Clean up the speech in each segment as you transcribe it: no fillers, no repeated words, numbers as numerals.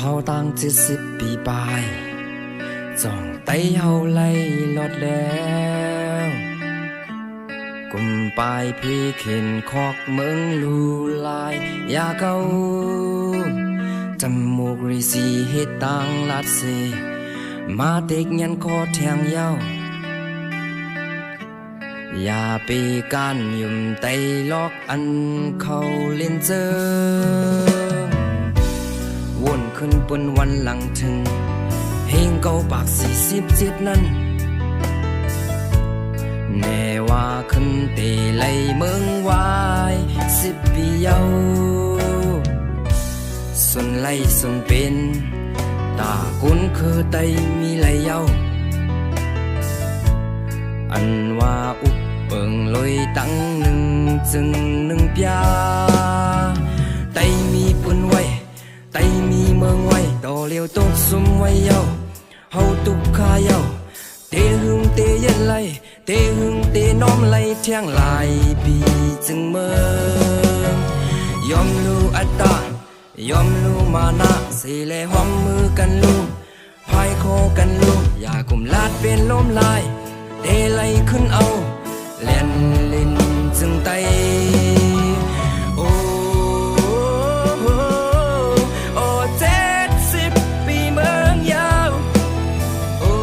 เขาตั้ง70 ปีปลายจ้องไตเฮาไล่ลอดแล้วกุมปลายพี่เข็นคอกเมืองลูลายยาเก่าจมูกรีสีเฮ็ดต่างลาดเสมาเด็กยันคอแทงเย้าอย่าไปการยุ่มไตลอกอันเขาเล่นเจอวนขึ้นบนวันหลังถึงเพลงเก่าปาก47นั้นแน่ว่าขึ้นเตะไล่เมืองวาย10 ปีเยาส่วนไล่ส่วนเป็นตากุนคือไตมีไหลเยาอันว่าอุบเปิงลอยตั้งหนึ่งจึงหนึ่งปีไตมีปืนไว้ไตมีเมืองไว้ต่อเลี้ยวตกซุ่มไว้เยาเฮาตุกขาเยาเตะหึงเตะเย็นไหลเตะหึงเตะน้อมไหลเที่ยงหลายปีจึงเมืองยอมรู้อัตตายอมรู้มานะสิแลหอมมือกันลูกพายคอกันลูกอย่ากุมลาดเป็นลมลายเตะไหลขึ้นเอาเล่นลิ้นจึงไตโอ้โอ้70 ปีเมืองยาวโอ้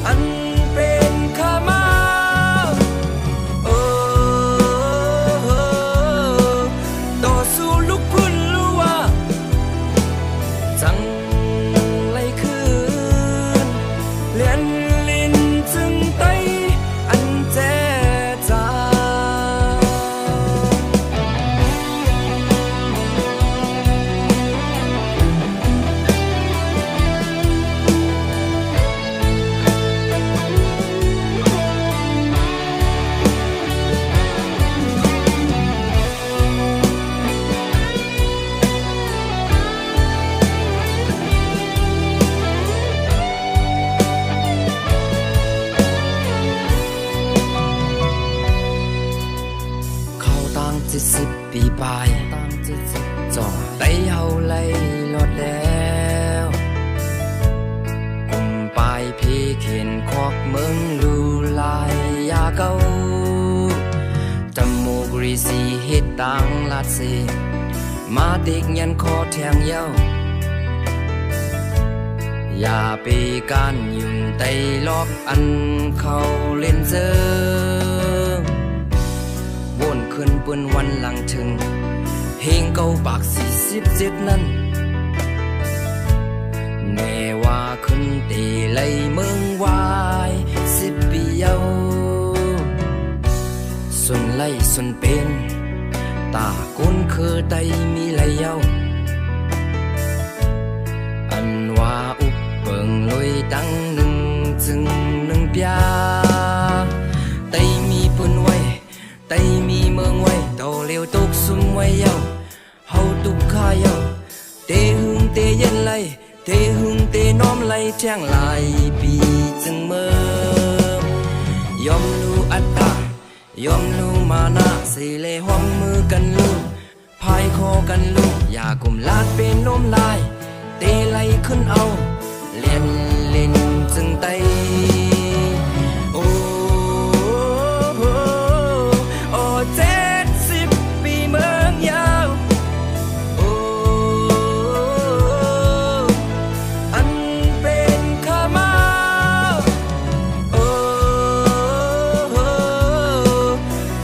อันเป็นข้ามาโอ้ต่อสู้ลุกพื้นลัวจังไล่คืนเลียนลิ้นจึงไตอันแจจาเขาตั้ง70 ปีปลายจ่องไตเฮาไล่ลอดแล้วกุมปลายพี่เข็นคอกเมืองลูลายยาเก่าจมูกรีสีเฮ็ดต่างลาดเสมาเด็กยันคอแทงเย้าอย่าไปการยุ่มไตลอกอันเขาเล่นเจอวนขึ้นบนวันหลังถึงเพลงเก่าปาก47นั้นแน่ว่าขึ้นเตะไล่เมืองวาย10 ปีเยาส่วนไล่ส่วนเป็นตากุนคือไตมีไหลเยาอันว่าอุบเปิงลอยตั้งหนึ่งจึงหนึ่งปีไตมีปืนไว้ไตมีเมืองไว้ต่อเลี้ยวตกซุ่มไว้เยาเฮาตุกขาเยาเตะหึงเตะเย็นไหลเตะหึงเตะน้อมไหลแท่งหลายปีจึงเมืองยอมรู้อัตตายอมรู้มานะสิแลหอมมือกันลูกพายคอกันลูกอย่ากุมลาดเป็นลมลายเตะไหลขึ้นเอาเล่นลิ้นจึงไตโอ้โอ้70 ปีเมืองยาวโอ้อันเป็นข้ามาโอ้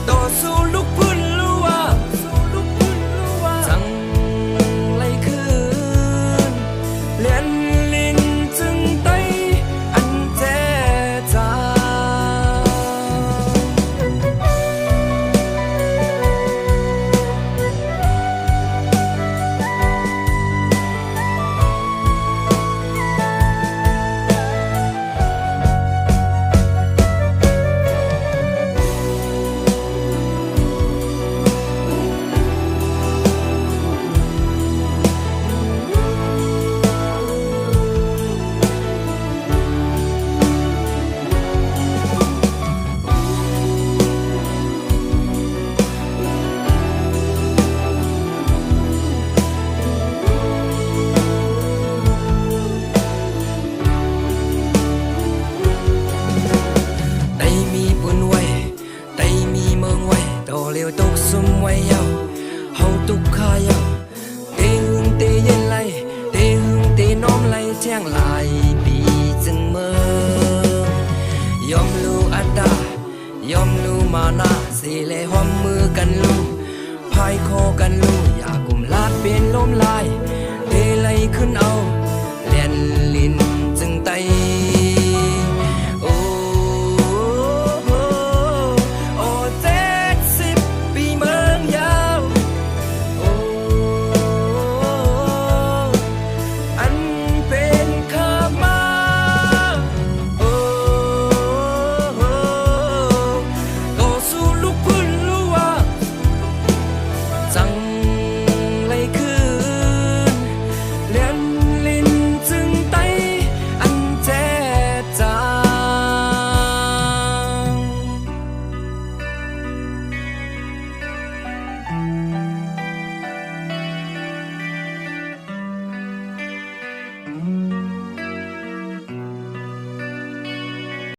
ต่อสู้ลุกพื้นลัวจังไล่คืนเลียนลิ้นจึงไตอันแจ ตกสุมไว้เยาเฮาตุกขาเยาเตหึงเตเย็นไหลเตหึงเตน้อมไหลแจ้งหลายปีจึงเมื่อยอมรู้อัตตายอมรู้มานะสิเลหอมมือกันลูพายคอกันลูอย่ากุมลาดเป็นลมลายเทไหลขึ้นเอา